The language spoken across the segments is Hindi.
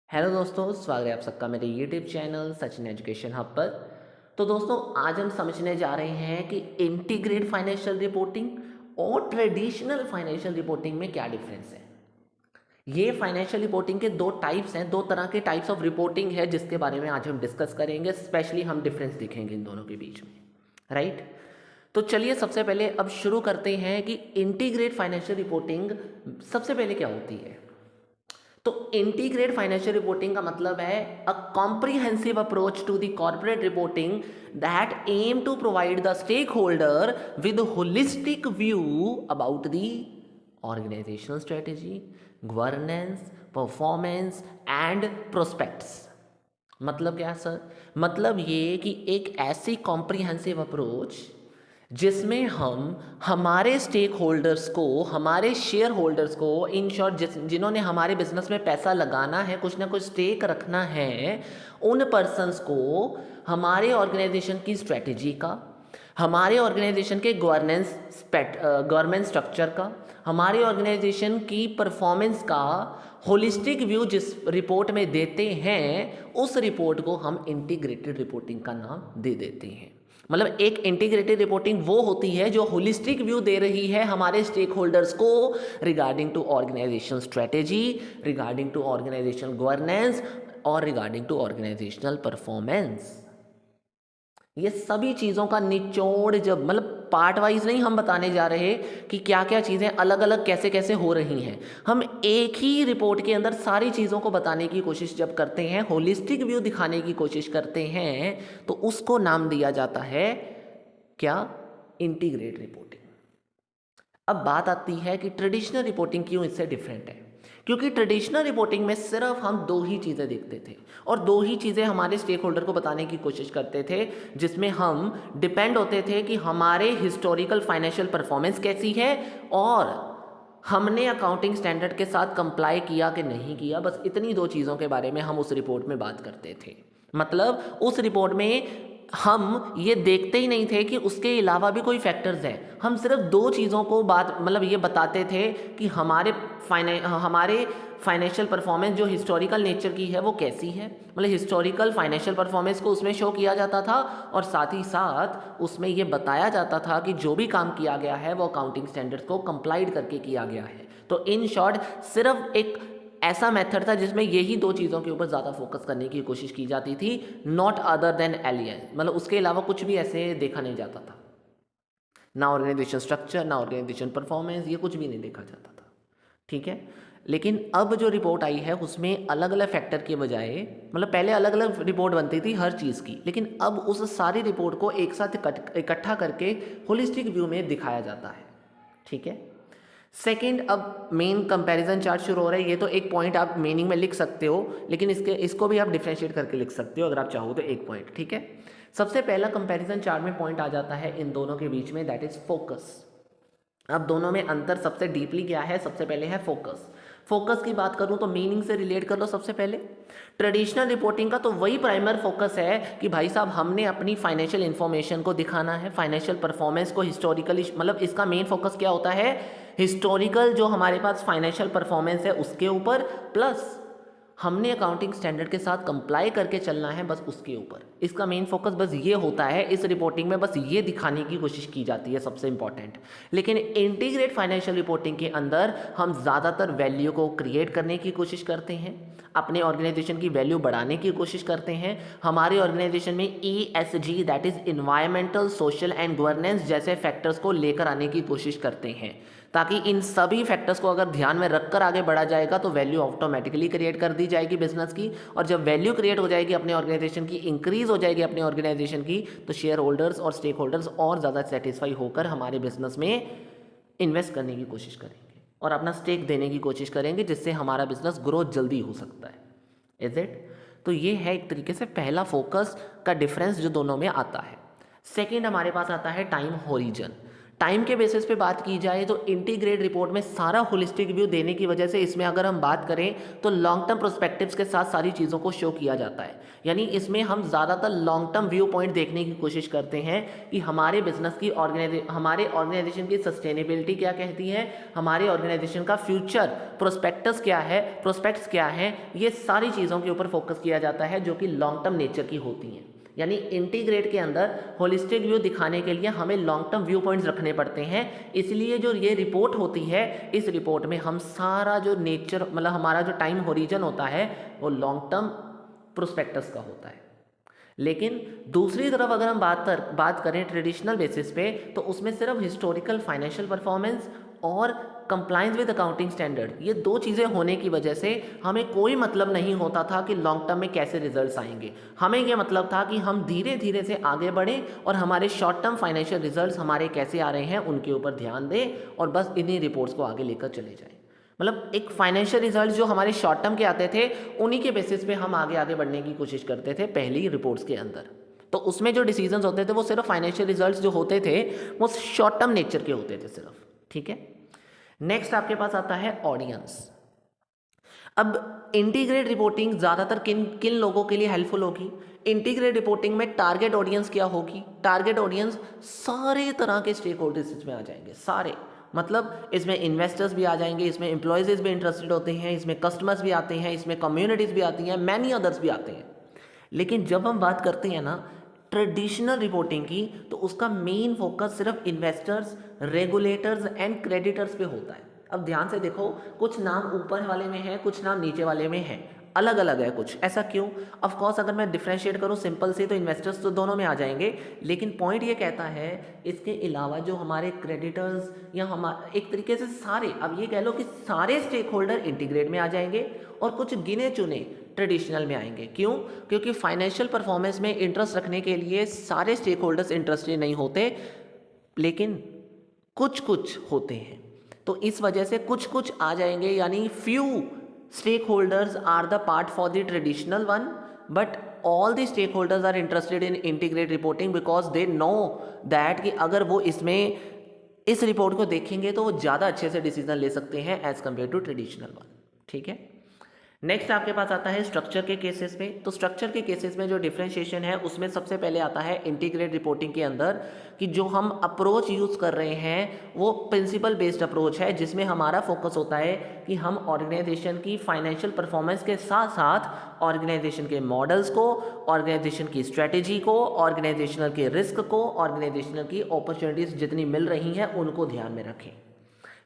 हेलो दोस्तों, स्वागत है आप सबका मेरे YouTube channel Sachin education hub पर। तो दोस्तों, आज हम समझने जा रहे हैं कि इंटीग्रेट फाइनेंशियल रिपोर्टिंग और ट्रेडिशनल फाइनेंशियल रिपोर्टिंग में क्या डिफरेंस है। ये फाइनेंशियल रिपोर्टिंग के दो टाइप्स हैं, दो तरह के टाइप्स ऑफ रिपोर्टिंग है जिसके बारे में आज हम डिस्कस करेंगे। स्पेशली हम डिफरेंस देखेंगे इन दोनों के बीच में, राइट। तो चलिए सबसे पहले अब शुरू करते हैं कि इंटीग्रेट फाइनेंशियल रिपोर्टिंग सबसे पहले क्या होती है। तो इंटीग्रेट फाइनेंशियल रिपोर्टिंग का मतलब है a comprehensive approach to the corporate reporting that aim to provide the stakeholder with holistic view about the organizational strategy, governance, performance and prospects. मतलब क्या सर? मतलब ये कि एक ऐसी कॉम्प्रिहेंसिव अप्रोच जिसमें हम हमारे स्टेक होल्डर्स को, हमारे शेयर होल्डर्स को, इन शॉर्ट जिन्होंने हमारे बिजनेस में पैसा लगाना है, कुछ ना कुछ स्टेक रखना है, उन पर्सन्स को हमारे ऑर्गेनाइजेशन की स्ट्रेटजी का, हमारे ऑर्गेनाइजेशन के गवर्नेंस स्ट्रक्चर का, हमारे ऑर्गेनाइजेशन की परफॉर्मेंस का होलिस्टिक व्यू जिस रिपोर्ट में देते हैं, उस रिपोर्ट को हम इंटीग्रेटेड रिपोर्टिंग का नाम दे देते हैं। मतलब एक इंटीग्रेटेड रिपोर्टिंग वो होती है जो होलिस्टिक व्यू दे रही है हमारे स्टेक होल्डर्स को regarding to organization strategy, regarding to organization governance और रिगार्डिंग टू ऑर्गेनाइजेशनल परफॉर्मेंस। ये सभी चीज़ों का निचोड़, जब मतलब पार्ट वाइज नहीं हम बताने जा रहे कि क्या क्या चीज़ें अलग अलग कैसे कैसे हो रही हैं, हम एक ही रिपोर्ट के अंदर सारी चीज़ों को बताने की कोशिश जब करते हैं, होलिस्टिक व्यू दिखाने की कोशिश करते हैं, तो उसको नाम दिया जाता है क्या? Integrate reporting. अब बात आती है कि ट्रेडिशनल रिपोर्टिंग क्यों इससे डिफरेंट है। क्योंकि ट्रेडिशनल रिपोर्टिंग में सिर्फ हम दो ही चीज़ें देखते थे और दो ही चीज़ें हमारे स्टेक होल्डर को बताने की कोशिश करते थे, जिसमें हम डिपेंड होते थे कि हमारे हिस्टोरिकल फाइनेंशियल परफॉर्मेंस कैसी है और हमने अकाउंटिंग स्टैंडर्ड के साथ कंप्लाई किया कि नहीं किया। बस इतनी दो चीज़ों के बारे में हम उस रिपोर्ट में बात करते थे। मतलब उस रिपोर्ट में हम ये देखते ही नहीं थे कि उसके अलावा भी कोई फैक्टर्स हैं। हम सिर्फ दो चीज़ों को बात मतलब ये बताते थे कि हमारे फाइनेंशियल परफॉर्मेंस जो हिस्टोरिकल नेचर की है वो कैसी है। मतलब हिस्टोरिकल फाइनेंशियल परफॉर्मेंस को उसमें शो किया जाता था और साथ ही साथ उसमें ये बताया जाता था कि जो भी काम किया गया है वो अकाउंटिंग स्टैंडर्ड्स को कंप्लाइड करके किया गया है। तो इन शॉर्ट सिर्फ एक ऐसा मेथड था जिसमें यही दो चीज़ों के ऊपर ज़्यादा फोकस करने की कोशिश की जाती थी, नॉट अदर देन एलियन। मतलब उसके अलावा कुछ भी ऐसे देखा नहीं जाता था, ना ऑर्गेनाइजेशन स्ट्रक्चर, ना ऑर्गेनाइजेशन परफॉर्मेंस, ये कुछ भी नहीं देखा जाता था। ठीक है। लेकिन अब जो रिपोर्ट आई है उसमें अलग अलग फैक्टर के बजाय, मतलब पहले अलग अलग रिपोर्ट बनती थी हर चीज़ की, लेकिन अब उस सारी रिपोर्ट को एक साथ इकट्ठा करके होलिस्टिक व्यू में दिखाया जाता है। ठीक है। सेकेंड, अब मेन कंपैरिजन चार्ट शुरू हो रहा है। ये तो एक पॉइंट आप मीनिंग में लिख सकते हो, लेकिन इसको भी आप डिफ्रेंशिएट करके लिख सकते हो अगर आप चाहो तो एक पॉइंट। ठीक है। सबसे पहला कंपैरिजन चार्ट में पॉइंट आ जाता है इन दोनों के बीच में, दैट इज फोकस। अब दोनों में अंतर सबसे डीपली क्या है? सबसे पहले है फोकस। फोकस की बात करूं तो मीनिंग से रिलेट कर लो। सबसे पहले ट्रेडिशनल रिपोर्टिंग का तो वही प्राइमर फोकस है कि भाई साहब हमने अपनी फाइनेंशियल इन्फॉर्मेशन को दिखाना है, फाइनेंशियल परफॉर्मेंस को हिस्टोरिकली, मतलब इसका मेन फोकस क्या होता है? हिस्टोरिकल जो हमारे पास फाइनेंशियल परफॉर्मेंस है उसके ऊपर, प्लस हमने अकाउंटिंग स्टैंडर्ड के साथ कंप्लाई करके चलना है, बस उसके ऊपर इसका मेन फोकस बस ये होता है। इस रिपोर्टिंग में बस ये दिखाने की कोशिश की जाती है सबसे इंपॉर्टेंट। लेकिन इंटीग्रेट फाइनेंशियल रिपोर्टिंग के अंदर हम ज़्यादातर वैल्यू को क्रिएट करने की कोशिश करते हैं, अपने ऑर्गेनाइजेशन की वैल्यू बढ़ाने की कोशिश करते हैं। हमारे ऑर्गेनाइजेशन में ESG that is environmental, social and governance जैसे फैक्टर्स को लेकर आने की कोशिश करते हैं, ताकि इन सभी फैक्टर्स को अगर ध्यान में रखकर आगे बढ़ा जाएगा तो वैल्यू ऑटोमेटिकली क्रिएट कर दी जाएगी बिजनेस की। और जब वैल्यू क्रिएट हो जाएगी अपने ऑर्गेनाइजेशन की, इंक्रीज हो जाएगी अपने ऑर्गेनाइजेशन की, तो शेयर होल्डर्स और स्टेक होल्डर्स और ज़्यादा सेटिस्फाई होकर हमारे बिजनेस में इन्वेस्ट करने की कोशिश करेंगे और अपना स्टेक देने की कोशिश करेंगे, जिससे हमारा बिजनेस ग्रोथ जल्दी हो सकता है। Is it? तो ये है एक तरीके से पहला फोकस का डिफरेंस जो दोनों में आता है। सेकेंड हमारे पास आता है टाइम होरिजन। टाइम के बेसिस पे बात की जाए तो इंटीग्रेट रिपोर्ट में सारा होलिस्टिक व्यू देने की वजह से इसमें अगर हम बात करें तो लॉन्ग टर्म प्रोस्पेक्टिव्स के साथ सारी चीज़ों को शो किया जाता है। यानी इसमें हम ज़्यादातर लॉन्ग टर्म व्यू पॉइंट देखने की कोशिश करते हैं कि हमारे बिजनेस की हमारे ऑर्गेनाइजेशन की सस्टेनेबिलिटी क्या कहती है, हमारे ऑर्गेनाइजेशन का फ्यूचर प्रोस्पेक्टस क्या है, प्रोस्पेक्ट्स क्या है, ये सारी चीज़ों के ऊपर फोकस किया जाता है जो कि लॉन्ग टर्म नेचर की होती हैं। यानी इंटीग्रेट के अंदर होलिस्टिक व्यू दिखाने के लिए हमें लॉन्ग टर्म व्यू पॉइंट्स रखने पड़ते हैं। इसलिए जो ये रिपोर्ट होती है, इस रिपोर्ट में हम सारा जो नेचर मतलब हमारा जो टाइम होरिजन होता है वो लॉन्ग टर्म प्रोस्पेक्टस का होता है। लेकिन दूसरी तरफ अगर हम बात करें ट्रेडिशनल बेसिस पे, तो उसमें सिर्फ हिस्टोरिकल फाइनेंशियल परफॉर्मेंस और कंप्लायंस विद अकाउंटिंग स्टैंडर्ड, ये दो चीज़ें होने की वजह से हमें कोई मतलब नहीं होता था कि लॉन्ग टर्म में कैसे रिजल्ट्स आएंगे। हमें ये मतलब था कि हम धीरे धीरे से आगे बढ़ें और हमारे शॉर्ट टर्म फाइनेंशियल रिजल्ट्स हमारे कैसे आ रहे हैं उनके ऊपर ध्यान दें और बस इन्हीं रिपोर्ट्स को आगे लेकर चले जाएं। मतलब एक फाइनेंशियल रिजल्ट जो हमारे शॉर्ट टर्म के आते थे उन्हीं के बेसिस पे हम आगे आगे बढ़ने की कोशिश करते थे पहली रिपोर्ट्स के अंदर। तो उसमें जो डिसीजंस होते थे वो सिर्फ फाइनेंशियल रिजल्ट्स जो होते थे वो शॉर्ट टर्म नेचर के होते थे सिर्फ। ठीक है, नेक्स्ट आपके पास आता है ऑडियंस। अब इंटीग्रेट रिपोर्टिंग ज़्यादातर किन किन लोगों के लिए हेल्पफुल होगी? इंटीग्रेट रिपोर्टिंग में टारगेट ऑडियंस क्या होगी? टारगेट ऑडियंस सारे तरह के स्टेक होल्डर्स इसमें आ जाएंगे, सारे। मतलब इसमें इन्वेस्टर्स भी आ जाएंगे, इसमें एम्प्लॉयज़ भी इंटरेस्टेड होते हैं, इसमें कस्टमर्स भी आते हैं, इसमें कम्युनिटीज़ भी आती हैं, मैनी अदर्स भी आते हैं। लेकिन जब हम बात करते हैं ना ट्रेडिशनल रिपोर्टिंग की, तो उसका मेन फोकस सिर्फ इन्वेस्टर्स, रेगुलेटर्स एंड क्रेडिटर्स पे होता है। अब ध्यान से देखो, कुछ नाम ऊपर वाले में है, कुछ नाम नीचे वाले में है, अलग अलग है कुछ। ऐसा क्यों? ऑफ कोर्स अगर मैं डिफ्रेंशिएट करूँ सिंपल से तो इन्वेस्टर्स तो दोनों में आ जाएंगे, लेकिन पॉइंट ये कहता है इसके अलावा जो हमारे क्रेडिटर्स या हमारे एक तरीके से सारे, अब ये कह लो कि सारे स्टेक होल्डर इंटीग्रेट में आ जाएंगे और कुछ गिने चुने ट्रेडिशनल में आएंगे। क्यों? क्योंकि फाइनेंशियल परफॉर्मेंस में इंटरेस्ट रखने के लिए सारे स्टेक होल्डर्स इंटरेस्टेड नहीं होते, लेकिन कुछ कुछ होते हैं। तो इस वजह से कुछ कुछ आ जाएंगे, यानी few stakeholders are the part for the traditional one, but all the stakeholders are interested in integrate reporting because they know that कि अगर वो इसमें इस रिपोर्ट को देखेंगे तो वो ज़्यादा अच्छे से डिसीजन ले सकते हैं as compare to traditional one. ठीक है, नेक्स्ट आपके पास आता है स्ट्रक्चर के केसेस में। तो स्ट्रक्चर के केसेस में जो डिफरेंशिएशन है उसमें सबसे पहले आता है इंटीग्रेट रिपोर्टिंग के अंदर कि जो हम अप्रोच यूज़ कर रहे हैं वो प्रिंसिपल बेस्ड अप्रोच है, जिसमें हमारा फोकस होता है कि हम ऑर्गेनाइजेशन की फाइनेंशियल परफॉर्मेंस के साथ साथ ऑर्गेनाइजेशन के मॉडल्स को, ऑर्गेनाइजेशन की स्ट्रेटेजी को, ऑर्गेनाइजेशनल के रिस्क को, ऑर्गेनाइजेशनल की अपॉर्चुनिटीज़ जितनी मिल रही हैं उनको ध्यान में रखें।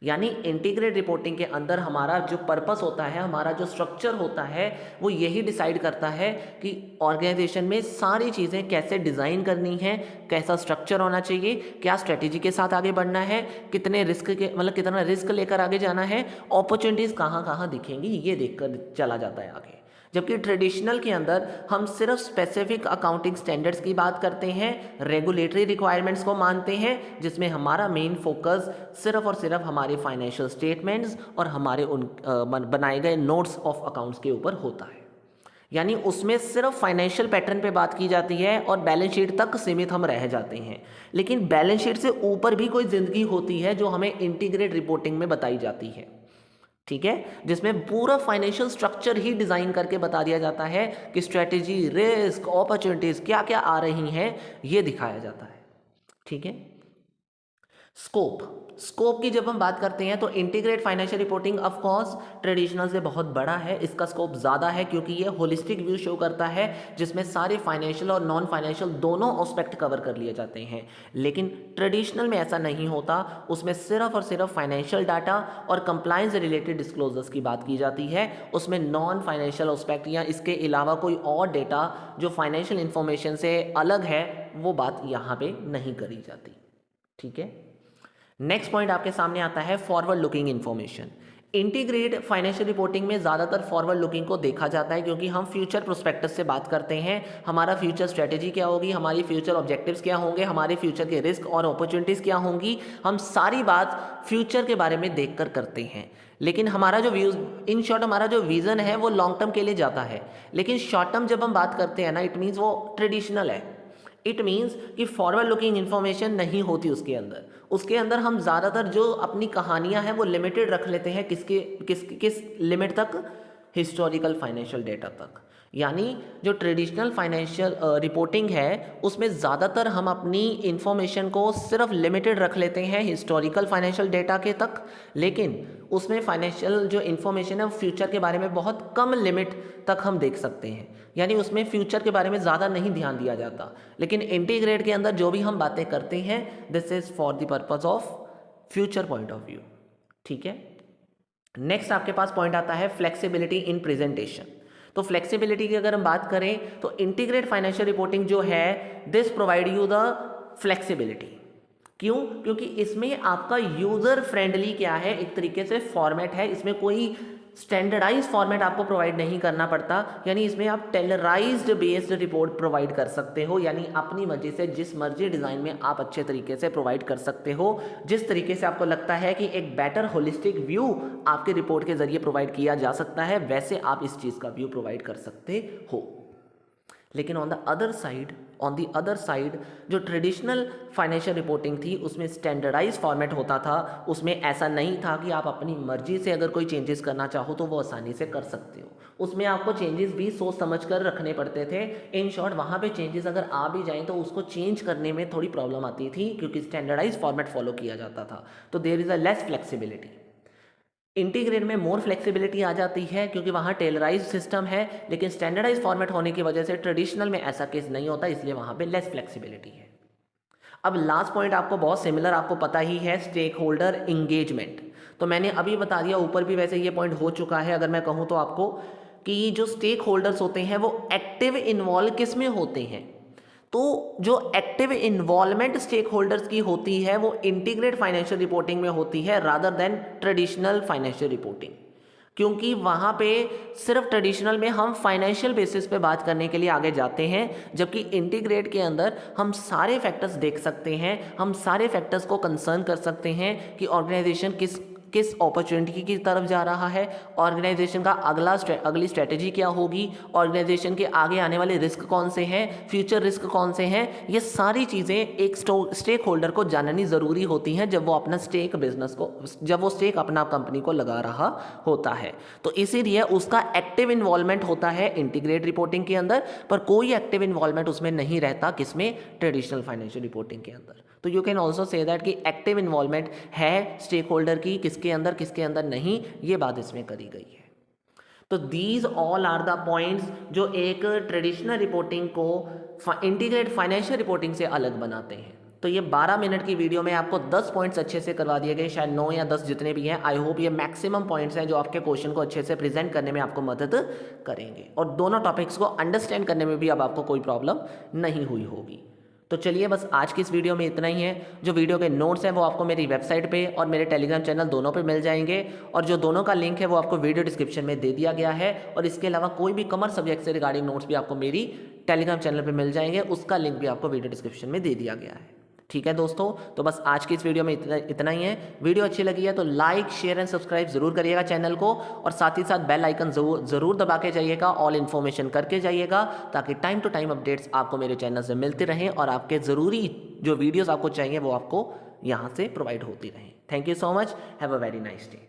यानी इंटीग्रेट रिपोर्टिंग के अंदर हमारा जो पर्पस होता है, हमारा जो स्ट्रक्चर होता है, वो यही डिसाइड करता है कि ऑर्गेनाइजेशन में सारी चीज़ें कैसे डिज़ाइन करनी है, कैसा स्ट्रक्चर होना चाहिए, क्या स्ट्रेटेजी के साथ आगे बढ़ना है, कितने रिस्क के मतलब कितना रिस्क लेकर आगे जाना है, अपॉर्चुनिटीज़ कहाँ कहाँ दिखेंगी, ये देखकर चला जाता है आगे। जबकि ट्रेडिशनल के अंदर हम सिर्फ स्पेसिफिक अकाउंटिंग स्टैंडर्ड्स की बात करते हैं, रेगुलेटरी रिक्वायरमेंट्स को मानते हैं, जिसमें हमारा मेन फोकस सिर्फ और सिर्फ हमारे फाइनेंशियल स्टेटमेंट्स और हमारे उन बनाए गए नोट्स ऑफ अकाउंट्स के ऊपर होता है। यानी उसमें सिर्फ फाइनेंशियल पैटर्न पे बात की जाती है और बैलेंस शीट तक सीमित हम रह जाते हैं। लेकिन बैलेंस शीट से ऊपर भी कोई ज़िंदगी होती है जो हमें इंटीग्रेट रिपोर्टिंग में बताई जाती है। ठीक है, जिसमें पूरा फाइनेंशियल स्ट्रक्चर ही डिज़ाइन करके बता दिया जाता है कि स्ट्रेटेजी, रिस्क, अपॉर्चुनिटीज़ क्या क्या आ रही हैं, ये दिखाया जाता है। ठीक है, स्कोप की जब हम बात करते हैं तो integrate financial reporting of course traditional से बहुत बड़ा है, इसका स्कोप ज़्यादा है क्योंकि ये होलिस्टिक व्यू शो करता है जिसमें सारे फाइनेंशियल और नॉन फाइनेंशियल दोनों एस्पेक्ट कवर कर लिए जाते हैं। लेकिन ट्रेडिशनल में ऐसा नहीं होता, उसमें सिर्फ और सिर्फ फाइनेंशियल डाटा और कंप्लायंस रिलेटेड डिस्क्लोजर्स की बात की जाती है। उसमें नॉन फाइनेंशियल एस्पेक्ट या इसके अलावा कोई और डेटा जो फाइनेंशियल इंफॉर्मेशन से अलग है वो बात यहाँ पे नहीं करी जाती। ठीक है, नेक्स्ट पॉइंट आपके सामने आता है forward looking information. Integrate financial reporting में ज़्यादातर फॉरवर्ड लुकिंग को देखा जाता है क्योंकि हम फ्यूचर प्रोस्पेक्टस से बात करते हैं। हमारा फ्यूचर स्ट्रेटेजी क्या होगी, हमारी फ्यूचर ऑब्जेक्टिव्स क्या होंगे, हमारे फ्यूचर के रिस्क और अपॉर्चुनिटीज़ क्या होंगी, हम सारी बात फ्यूचर के बारे में देखकर करते हैं। लेकिन हमारा जो व्यूज़, इन शॉर्ट हमारा जो विज़न है वो लॉन्ग टर्म के लिए जाता है। लेकिन शॉर्ट टर्म जब हम बात करते हैं ना, इट मीन्स वो ट्रेडिशनल है। इट मीन्स कि फॉरवर्ड लुकिंग इन्फॉर्मेशन नहीं होती उसके अंदर हम ज़्यादातर जो अपनी कहानियाँ हैं वो लिमिटेड रख लेते हैं किस लिमिट तक, हिस्टोरिकल फाइनेंशियल डेटा तक। यानी जो ट्रेडिशनल फाइनेंशियल रिपोर्टिंग है उसमें ज़्यादातर हम अपनी इंफॉर्मेशन को सिर्फ लिमिटेड रख लेते हैं हिस्टोरिकल फाइनेंशियल डेटा के तक, लेकिन उसमें फाइनेंशियल जो इन्फॉर्मेशन है वो फ्यूचर के बारे में बहुत कम लिमिट तक हम देख सकते हैं। यानी उसमें फ्यूचर के बारे में ज़्यादा नहीं ध्यान दिया जाता। लेकिन इंटीग्रेट के अंदर जो भी हम बातें करते हैं this is for the purpose of future point of view. ठीक है, नेक्स्ट आपके पास पॉइंट आता है फ्लेक्सिबिलिटी इन प्रेजेंटेशन। तो फ्लेक्सिबिलिटी की अगर हम बात करें तो इंटीग्रेट फाइनेंशियल रिपोर्टिंग जो है this provide you the flexibility. क्यों? क्योंकि इसमें आपका यूज़र फ्रेंडली क्या है, एक तरीके से फॉर्मेट है, इसमें कोई स्टैंडर्डाइज फॉर्मेट आपको प्रोवाइड नहीं करना पड़ता। यानी इसमें आप टेलराइज्ड बेस्ड रिपोर्ट प्रोवाइड कर सकते हो, यानी अपनी मर्जी से जिस मर्जी डिज़ाइन में आप अच्छे तरीके से प्रोवाइड कर सकते हो, जिस तरीके से आपको लगता है कि एक बेटर होलिस्टिक व्यू आपके रिपोर्ट के जरिए प्रोवाइड किया जा सकता है, वैसे आप इस चीज़ का व्यू प्रोवाइड कर सकते हो। लेकिन ऑन द अदर साइड जो ट्रेडिशनल फाइनेंशियल रिपोर्टिंग थी उसमें स्टैंडर्डाइज फॉर्मेट होता था, उसमें ऐसा नहीं था कि आप अपनी मर्जी से अगर कोई चेंजेस करना चाहो तो वो आसानी से कर सकते हो। उसमें आपको चेंजेस भी सोच समझ कर रखने पड़ते थे। इन शॉर्ट वहाँ पे चेंजेस अगर आ भी जाएँ तो उसको चेंज करने में थोड़ी प्रॉब्लम आती थी क्योंकि स्टैंडर्डाइज फॉर्मेट फॉलो किया जाता था। तो there is a less flexibility. Integrate में मोर फ्लेक्सिबिलिटी आ जाती है क्योंकि वहाँ टेलराइज सिस्टम है, लेकिन स्टैंडर्डाइज फॉर्मेट होने की वजह से ट्रेडिशनल में ऐसा केस नहीं होता, इसलिए वहाँ पे लेस फ्लेक्सिबिलिटी है। अब लास्ट पॉइंट आपको बहुत सिमिलर आपको पता ही है, स्टेक होल्डर इंगेजमेंट। तो मैंने अभी बता दिया, ऊपर भी वैसे ये पॉइंट हो चुका है अगर मैं कहूँ तो आपको, कि जो स्टेक होल्डर्स होते हैं वो एक्टिव इन्वॉल्व किस में होते हैं। तो जो एक्टिव इन्वॉल्वमेंट स्टेक होल्डर्स की होती है वो इंटीग्रेट फाइनेंशियल रिपोर्टिंग में होती है rather than traditional financial reporting, क्योंकि वहाँ पे सिर्फ ट्रेडिशनल में हम फाइनेंशियल बेसिस पे बात करने के लिए आगे जाते हैं, जबकि इंटीग्रेट के अंदर हम सारे फैक्टर्स देख सकते हैं, हम सारे फैक्टर्स को कंसर्न कर सकते हैं कि ऑर्गेनाइजेशन किस अपॉर्चुनिटी की तरफ जा रहा है, ऑर्गेनाइजेशन का अगली स्ट्रेटेजी क्या होगी, ऑर्गेनाइजेशन के आगे आने वाले रिस्क कौन से हैं, फ्यूचर रिस्क कौन से हैं। ये सारी चीज़ें एक स्टेक होल्डर को जाननी ज़रूरी होती हैं जब वो अपना स्टेक अपना कंपनी को लगा रहा होता है। तो इसीलिए उसका एक्टिव इन्वॉल्वमेंट होता है इंटीग्रेट रिपोर्टिंग के अंदर, पर कोई एक्टिव इन्वॉल्वमेंट उसमें नहीं रहता किसमें, ट्रेडिशनल फाइनेंशियल रिपोर्टिंग के अंदर। तो you can also say that कि एक्टिव इन्वॉल्वमेंट है स्टेक होल्डर की किसके अंदर नहीं, ये बात इसमें करी गई है। तो these all are the points जो एक ट्रेडिशनल रिपोर्टिंग को इंटीग्रेट फाइनेंशियल रिपोर्टिंग से अलग बनाते हैं। तो ये 12 मिनट की वीडियो में आपको 10 पॉइंट्स अच्छे से करवा दिए गए, शायद 9 या 10 जितने भी हैं। आई होप ये मैक्सिमम पॉइंट्स हैं जो आपके क्वेश्चन को अच्छे से प्रेजेंट करने में आपको मदद करेंगे, और दोनों टॉपिक्स को अंडरस्टैंड करने में भी अब आपको कोई प्रॉब्लम नहीं हुई होगी। तो चलिए बस आज की इस वीडियो में इतना ही है। जो वीडियो के नोट्स हैं वो आपको मेरी वेबसाइट पे और मेरे टेलीग्राम चैनल दोनों पे मिल जाएंगे, और जो दोनों का लिंक है वो आपको वीडियो डिस्क्रिप्शन में दे दिया गया है। और इसके अलावा कोई भी कॉमर्स सब्जेक्ट से रिगार्डिंग नोट्स भी आपको मेरी टेलीग्राम चैनल पर मिल जाएंगे, उसका लिंक भी आपको वीडियो डिस्क्रिप्शन में दे दिया गया है। ठीक है दोस्तों, तो बस आज की इस वीडियो में इतना ही है। वीडियो अच्छी लगी है तो लाइक शेयर एंड सब्सक्राइब जरूर करिएगा चैनल को, और साथ ही साथ बेल आइकन जरूर दबा के जाइएगा, ऑल इन्फॉर्मेशन करके जाइएगा, ताकि टाइम टू टाइम अपडेट्स आपको मेरे चैनल से मिलते रहें और आपके ज़रूरी जो वीडियोज़ आपको चाहिए वो आपको यहाँ से प्रोवाइड होती रहें। Thank you so much, have a very nice day.